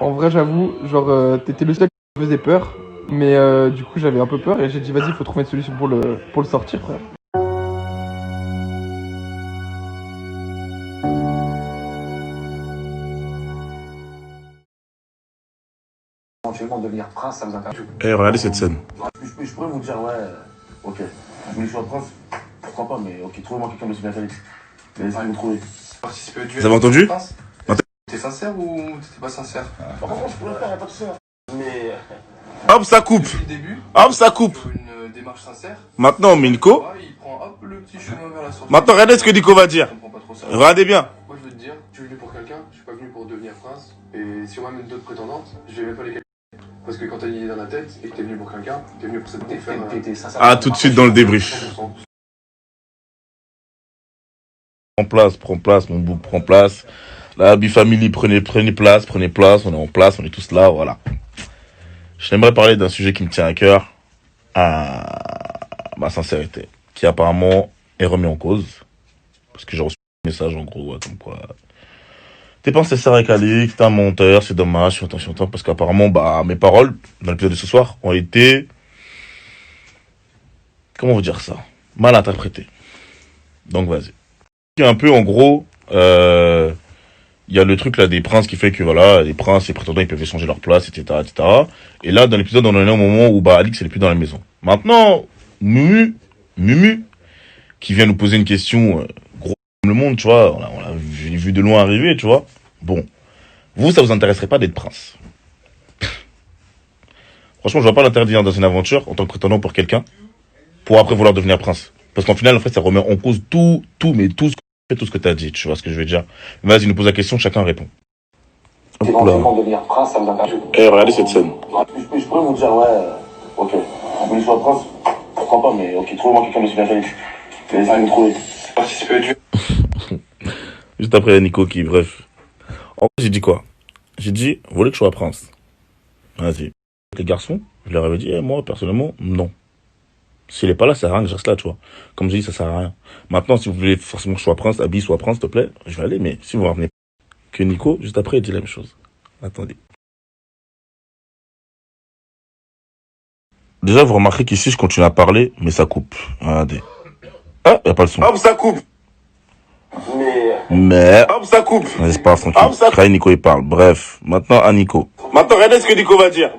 En vrai, j'avoue, genre, t'étais le seul qui me faisait peur. Mais du coup, j'avais un peu peur et j'ai dit, vas-y, il faut trouver une solution pour le sortir, frère. Éventuellement devenir prince, ça vous intéresse? Eh, regardez cette scène. Je pourrais vous dire, ouais, ok, vous voulez que je sois prince? Pourquoi pas, mais ok, trouvez-moi quelqu'un de aussi bien Félix. Mais essayez de me trouver. Participer au duel. Vous avez entendu? T'es sincère ou t'étais pas sincère? Par contre, je pourrais le faire, y'a pas de souci. Mais. Hop, ça coupe. Depuis le début, Hop, ça coupe. sur une démarche sincère, Maintenant, on met Nico. il prend hop le petit chemin vers la sortie. Maintenant, regardez ce que Nico va dire. Je comprends pas trop ça. Regardez bien. Moi, je veux te dire, je suis venu pour quelqu'un, je suis pas venu pour devenir prince. Et si on m'amène d'autres prétendantes, je vais même pas les calculer. Parce que quand t'as une idée dans la tête et que t'es venu pour quelqu'un, t'es venu pour cette pour faire. Ah, tout de suite dans le débrief. 100%. Prends place, mon bouc, prends place. La Happy Family, prenez place, on est en place, on est tous là, voilà. J'aimerais parler d'un sujet qui me tient à cœur, ma sincérité, qui apparemment est remis en cause. Parce que j'ai reçu un message en gros, comme quoi... T'es pas sincère avec Alix, t'es un menteur, c'est dommage, je suis content, parce qu'apparemment, mes paroles, dans l'épisode de ce soir, ont été... Comment vous dire ça? Mal interprétées. Donc vas-y. Un peu, en gros, il y a le truc là des princes qui fait que voilà, les princes et les prétendants ils peuvent échanger leur place, etc., etc. Et là, dans l'épisode, on en est au moment où Alix elle est plus dans la maison. Maintenant, Mumu, qui vient nous poser une question gros comme le monde, tu vois, on l'a vu de loin arriver, tu vois. Bon, vous, ça vous intéresserait pas d'être prince? Franchement, je vois pas l'interdire dans une aventure en tant que prétendant pour quelqu'un, pour après vouloir devenir prince. Parce qu'en final, en fait, ça remet en cause tout ce que t'as dit, tu vois ce que je veux dire. Vas-y, nous pose la question, chacun répond. Éventuellement devenir prince, ça vous intéresse? Eh, regardez cette scène. Je pourrais vous dire, ouais, ok, vous voulez que je sois prince? Pourquoi pas, mais ok, trouvez-moi quelqu'un de aussi bien Félix. Mais essayez de me trouver. Participer au duel. Juste après Nico qui, bref. En fait, j'ai dit quoi? J'ai dit, vous voulez que je sois prince? Vas-y. Les garçons, je leur avais dit, moi, personnellement, non. S'il est pas là, ça sert à rien que je reste là, tu vois. Comme je dis, ça sert à rien. Maintenant, si vous voulez forcément que je sois prince, Abby soit prince, s'il te plaît, je vais aller, mais si vous revenez que Nico, juste après, il dit la même chose. Attendez. Déjà, vous remarquez qu'ici, je continue à parler, mais ça coupe. Regardez. Ah, y a pas le son. Hop, ça coupe. Mais... Hop, ça coupe. C'est pas tranquille. Nico, il parle. Bref. Maintenant, à Nico. Maintenant, regardez ce que Nico va dire.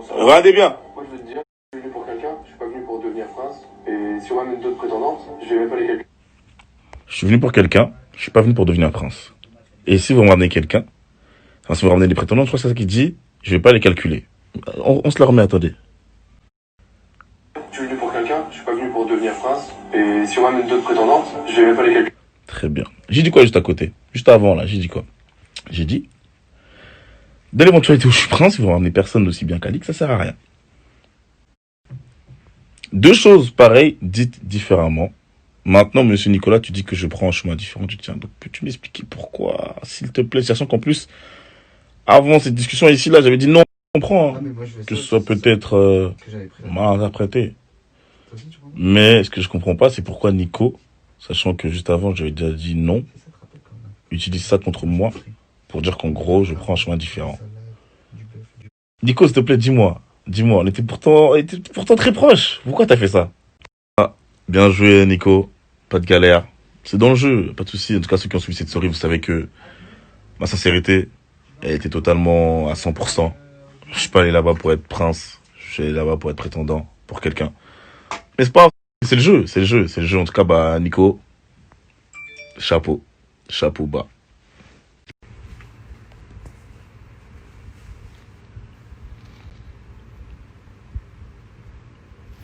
Regardez bien. Moi, je veux te dire, je suis venu pour quelqu'un, je suis pas venu pour devenir prince. Et si on m'amène d'autres prétendantes, je vais même pas les calculer. Je suis venu pour quelqu'un, je suis pas venu pour devenir prince. Et si vous me ramenez quelqu'un, enfin, si vous ramenez des prétendants, je crois que c'est ça qu'il dit, je vais pas les calculer. On se la remet, attendez. Je suis venu pour quelqu'un, je suis pas venu pour devenir prince. Et si on m'amène d'autres prétendantes, je vais même pas les calculer. Très bien. J'ai dit quoi juste à côté? Juste avant, là, j'ai dit quoi? J'ai dit, dans l'éventualité où je suis prince, si vous ramenez personne d'aussi bien qu'Alix, ça sert à rien. Deux choses pareilles, dites différemment. Maintenant, monsieur Nicolas, tu dis que je prends un chemin différent. Tu tiens, donc peux-tu m'expliquer pourquoi, s'il te plaît, sachant qu'en plus, avant cette discussion ici, là, j'avais dit non, je comprends, hein, que ce soit peut-être mal interprété. Mais ce que je comprends pas, c'est pourquoi Nico, sachant que juste avant, j'avais déjà dit non, utilise ça contre moi pour dire qu'en gros, je prends un chemin différent. Nico, s'il te plaît, dis-moi, on était pourtant très proches. Pourquoi t'as fait ça? Ah, bien joué, Nico. Pas de galère. C'est dans le jeu, pas de souci. En tout cas, ceux qui ont suivi cette story, vous savez que ma sincérité, elle était totalement à 100%. Je suis pas allé là-bas pour être prince. Je suis allé là-bas pour être prétendant pour quelqu'un. Mais c'est pas grave. C'est le jeu. En tout cas, Nico, chapeau bas.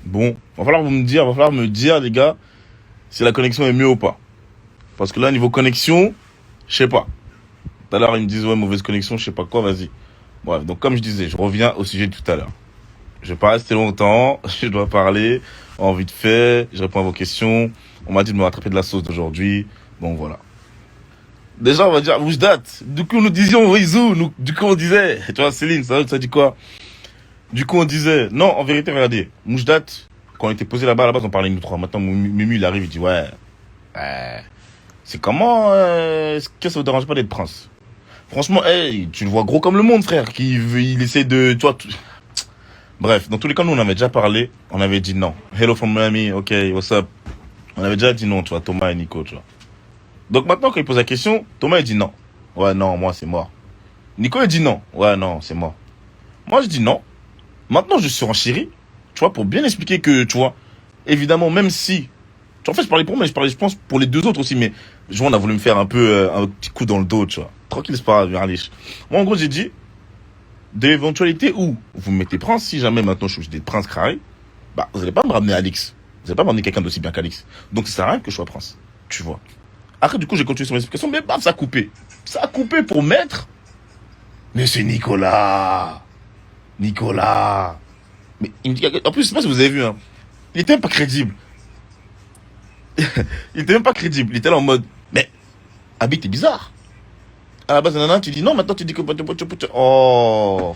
Bon, va falloir me dire, les gars, si la connexion est mieux ou pas. Parce que là, niveau connexion, je sais pas. Tout à l'heure, ils me disent, ouais, mauvaise connexion, je sais pas quoi, vas-y. Bref, donc comme je disais, je reviens au sujet de tout à l'heure. Je vais pas rester longtemps, je dois parler, en vite fait, je réponds à vos questions. On m'a dit de me rattraper de la sauce d'aujourd'hui. Bon, voilà. Déjà, on va dire, où je date. Du coup, nous disions, Rizou, du coup, on disait, tu vois, Céline, ça dit quoi? Du coup, on disait, non, en vérité, regardez, Moujdat, quand on était posé là-bas, à la base, on parlait nous trois. Maintenant, Mumu, il arrive, il dit, ouais, c'est comment, est-ce que ça vous dérange pas d'être prince? Franchement, hey, tu le vois gros comme le monde, frère. Il essaie de... Tu vois, bref, dans tous les cas, nous, on avait déjà parlé. On avait dit non. Hello from Miami, ok, what's up? On avait déjà dit non, tu vois, Thomas et Nico, tu vois. Donc maintenant, quand il pose la question, Thomas, il dit non. Ouais, non, moi, c'est mort. Nico, il dit non. Ouais, non, c'est mort. Moi, je dis non. Maintenant, je suis renchéri, tu vois, pour bien expliquer que, tu vois, évidemment, même si... En fait, je parlais pour moi, mais je parlais, je pense, pour les deux autres aussi, mais je vois, on a voulu me faire un peu un petit coup dans le dos, tu vois. Tranquille, c'est pas grave, allez. Moi, en gros, j'ai dit, de l'éventualité où vous me mettez prince, si jamais maintenant je suis des prince carré, bah, vous allez pas me ramener Alix. Vous allez pas me ramener quelqu'un d'aussi bien qu'Alix. Donc, ça sert à rien que je sois prince, tu vois. Après, du coup, j'ai continué sur mon explication, mais bam, ça a coupé. Ça a coupé pour mettre. Mais c'est Nicolas. Nicolas. Mais il me dit, en plus, je sais pas si vous avez vu, hein. Il était même pas crédible. Il était même pas crédible. Il était là en mode, mais, Abi, t'es bizarre. À la base, nanana, tu dis non, maintenant tu dis que... Oh.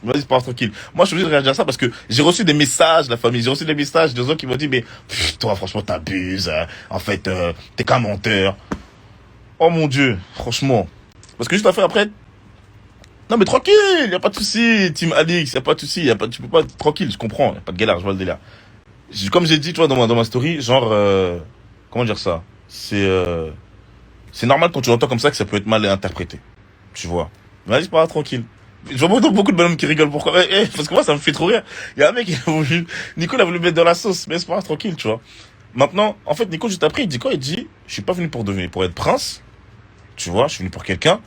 Vas-y, c'est pas tranquille. Moi, je suis obligé de réagir à ça parce que j'ai reçu des messages, la famille. J'ai reçu des messages de gens qui m'ont dit, mais, toi, franchement, t'abuses. En fait, t'es qu'un menteur. Oh mon Dieu, franchement. Parce que juste après, non, mais tranquille, y a pas de souci, Team Alix, y a pas de souci, tu peux pas, tranquille, je comprends, y a pas de galère, je vois le délire. Comme j'ai dit, tu vois, dans ma story, genre, comment dire ça? C'est normal quand tu l'entends comme ça que ça peut être mal interprété. Tu vois. Vas-y, c'est pas grave, tranquille. Je vois beaucoup de bonhommes qui rigolent. Pourquoi? Parce que moi, ça me fait trop rire. Il y a un mec qui a voulu, Nico, il a voulu mettre dans la sauce, mais c'est pas grave, tranquille, tu vois. Maintenant, en fait, Nico, juste après, il dit quoi? Il dit, je suis pas venu pour être prince. Tu vois, je suis venu pour quelqu'un.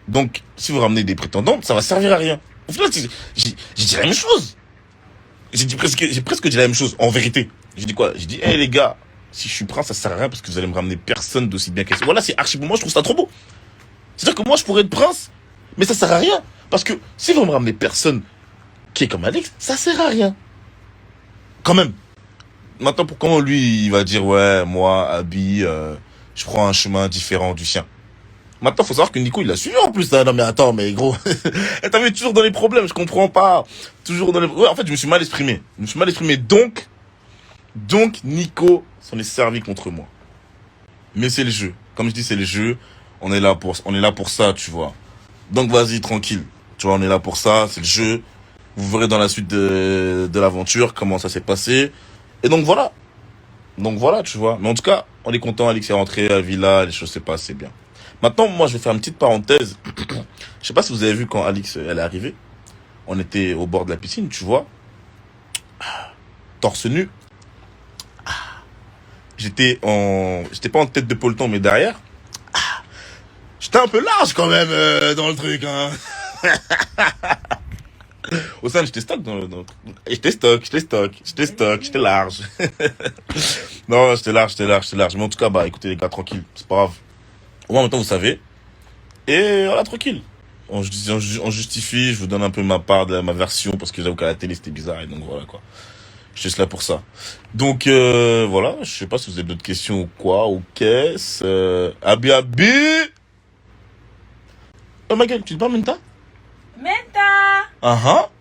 Donc, si vous ramenez des prétendantes, ça va servir à rien. Au final, j'ai dit la même chose. J'ai presque dit la même chose, en vérité. J'ai dit quoi? J'ai dit, hey les gars, si je suis prince, ça sert à rien parce que vous allez me ramener personne d'aussi bien qu'elle. Voilà, c'est archi pour moi, je trouve ça trop beau. C'est-à-dire que moi, je pourrais être prince, mais ça sert à rien. Parce que si vous me ramenez personne qui est comme Alex, ça sert à rien. Quand même. Maintenant, pour comment lui, il va dire, ouais, moi, Abi, je prends un chemin différent du sien. Maintenant, faut savoir que Nico, il a suivi en plus. Hein. Non, mais attends, mais gros. T'as vu, toujours dans les problèmes, je comprends pas. Toujours dans les... Ouais, en fait, je me suis mal exprimé. Donc, Nico s'en est servi contre moi. Mais c'est le jeu. Comme je dis, c'est le jeu. On est là pour ça, tu vois. Donc, vas-y, tranquille. Tu vois, on est là pour ça, c'est le jeu. Vous verrez dans la suite de l'aventure comment ça s'est passé. Et donc, voilà. Tu vois. Mais en tout cas, on est content. Alix est rentré à la villa, les choses s'est passées bien. Maintenant, moi, je vais faire une petite parenthèse. Je sais pas si vous avez vu quand Alix, elle est arrivée. On était au bord de la piscine, tu vois. Torse nu. J'étais pas en tête de peloton, mais derrière. J'étais un peu large quand même dans le truc, hein. Au sein, j'étais stock j'étais large. Non, j'étais large. Mais en tout cas, bah, écoutez les gars, tranquille, c'est pas grave. Au moins, maintenant, vous savez. Et voilà, tranquille. On justifie, je vous donne un peu ma part de ma version, parce que j'avoue qu'à la télé, c'était bizarre, et donc voilà, quoi. Je suis juste là pour ça. Donc, voilà, je sais pas si vous avez d'autres questions ou quoi, ou qu'est-ce. Abi. Oh ma gueule, tu dis pas Menta? Menta!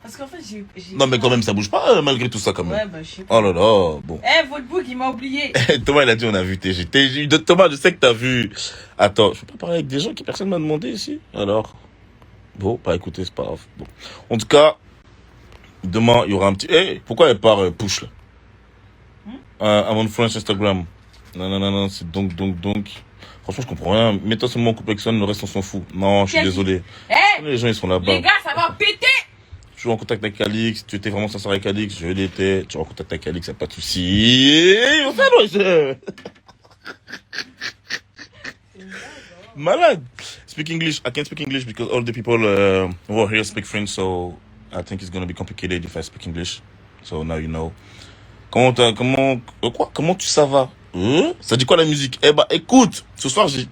Parce qu'en fait, j'ai... Non, mais quand même, ça bouge pas, malgré tout ça, quand même. Ouais, bah, je sais pas. Oh là là, bon. Votre bouc, il m'a oublié. Thomas, il a dit, on a vu TG. Thomas, je sais que t'as vu. Attends, je peux pas parler avec des gens qui personne m'a demandé ici? Alors. Bon, bah écoutez, c'est pas grave. Bon. En tout cas, demain, il y aura un petit... pourquoi elle part push, là? À mon French Instagram. Non, c'est donc. Franchement, je comprends rien. Mets-toi seulement en couple avec Son, le reste, on s'en fout. Non, je suis désolé. Les gens, ils sont là-bas. Les gars, ça va péter! Je suis en contact avec Alix. Tu étais vraiment sincère avec Alix. Je l'étais. Tu es en contact avec Alix, y'a pas de soucis. Malade. Speak English. I can't speak English because all the people who are here speak French, so I think it's gonna be complicated if I speak English. So now you know. Comment tu ça va? Ça dit quoi la musique? Eh bah écoute, ce soir j'ai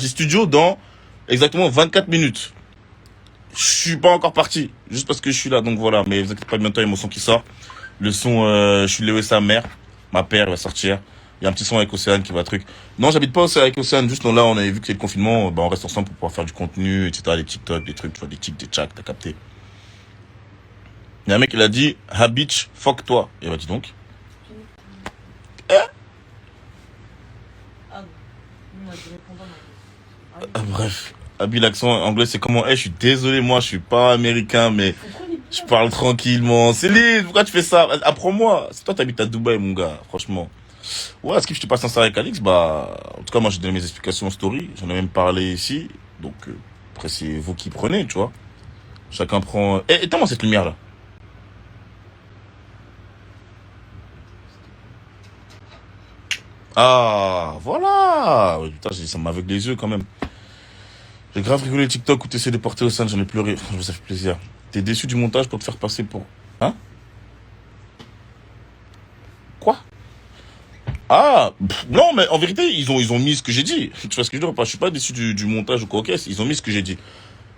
studio dans exactement 24 minutes. Je suis pas encore parti, juste parce que je suis là, donc voilà. Mais vous inquiétez pas, bientôt il y a mon son qui sort. Le son, je suis Léo et sa mère. Ma père va sortir. Il y a un petit son avec Océane qui va truc. Non, j'habite pas avec Océane, juste là on avait vu que c'est le confinement, bah on reste ensemble pour pouvoir faire du contenu, etc. Des TikTok, des trucs, tu vois, des tics, des tchaks, t'as capté. Il y a un mec qui a dit, Habitch, fuck toi. Et bah dis donc. Bref. Abi, l'accent anglais, c'est comment? Je suis désolé, moi, je suis pas américain, mais je parle tranquillement. Céline, pourquoi tu fais ça? Apprends-moi. C'est toi, t'habites à Dubaï, mon gars, franchement. Ouais, ce que je te passe sincère avec Alix, bah, en tout cas, moi, j'ai donné mes explications en story. J'en ai même parlé ici. Donc, après, c'est vous qui prenez, tu vois. Chacun prend. Éteins-moi cette lumière-là. Ah, voilà. Ouais, putain, ça m'aveugle les yeux quand même. J'ai grave rigolé TikTok où t'essaies de porter au sein, j'en ai pleuré. Franchement, ça fait plaisir. T'es déçu du montage pour te faire passer pour... Hein? Quoi? Ah, non, mais en vérité, ils ont mis ce que j'ai dit. Tu vois ce que je veux dire? Je suis pas déçu du montage ou quoi, ok, ils ont mis ce que j'ai dit.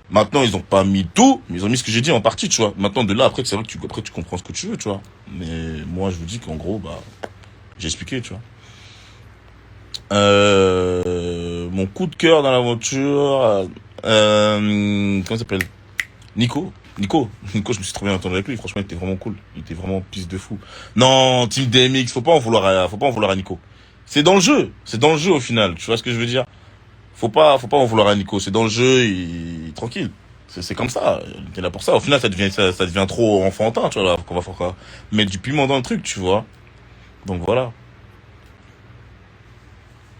Maintenant, ils ont pas mis tout, mais ils ont mis ce que j'ai dit en partie, tu vois. Maintenant, de là, après, c'est vrai que tu comprends ce que tu veux, tu vois. Mais moi, je vous dis qu'en gros, bah, j'ai expliqué, tu vois. Mon coup de cœur dans l'aventure, comment il s'appelle? Nico, je me suis trop bien entendu avec lui. Franchement, il était vraiment cool. Il était vraiment pisse de fou. Non, Team DMX, faut pas en vouloir à Nico. C'est dans le jeu. C'est dans le jeu au final. Tu vois ce que je veux dire? Faut pas en vouloir à Nico. C'est dans le jeu, tranquille. C'est comme ça. Il était là pour ça. Au final, ça devient trop enfantin, tu vois, là, qu'on va faire mettre du piment dans le truc, tu vois. Donc voilà.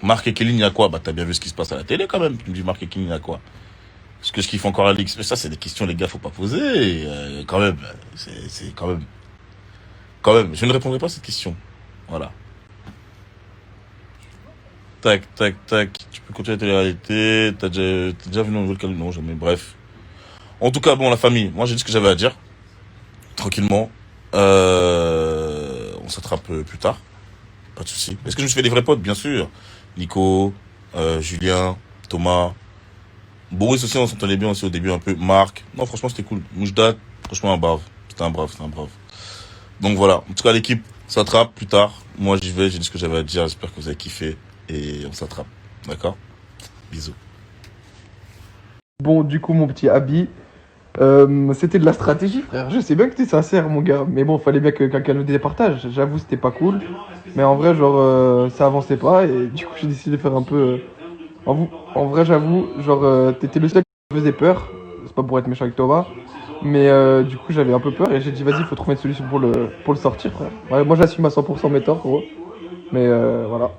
Marc et Kéline, il y a quoi? Bah, t'as bien vu ce qui se passe à la télé, quand même. Tu me dis, Marc et Kéline, il y a quoi? Ce qu'il faut encore Alix. Mais ça, c'est des questions, les gars, faut pas poser. Quand même. C'est quand même. Quand même. Je ne répondrai pas à cette question. Voilà. Tac, tac, tac. Tu peux continuer la télé-réalité. T'as déjà vu dans Nouvelle-Calédonie? Non, jamais. Bref. En tout cas, bon, la famille. Moi, j'ai dit ce que j'avais à dire. Tranquillement. On s'attrape plus tard. Pas de souci. Est-ce que je me suis fait des vrais potes? Bien sûr. Nico, Julien, Thomas. Boris aussi, on s'entendait bien aussi au début un peu. Marc. Non, franchement, c'était cool. Moujdat, franchement, un brave. C'était un brave. Donc voilà. En tout cas, l'équipe s'attrape plus tard. Moi, j'y vais. J'ai dit ce que j'avais à dire. J'espère que vous avez kiffé. Et on s'attrape. D'accord? Bisous. Bon, du coup, mon petit Abi, c'était de la stratégie, frère. Je sais bien que t'es sincère, mon gars. Mais bon, fallait bien que quelqu'un nous départage. J'avoue, c'était pas cool. Mais en vrai, genre, ça avançait pas. Et du coup, j'ai décidé de faire un peu. En vrai, j'avoue, genre, t'étais le seul qui me faisait peur. C'est pas pour être méchant avec Thomas. Mais du coup, j'avais un peu peur. Et j'ai dit, vas-y, faut trouver une solution pour le sortir, frère. Ouais, moi, j'assume à 100% mes torts, gros. Mais voilà.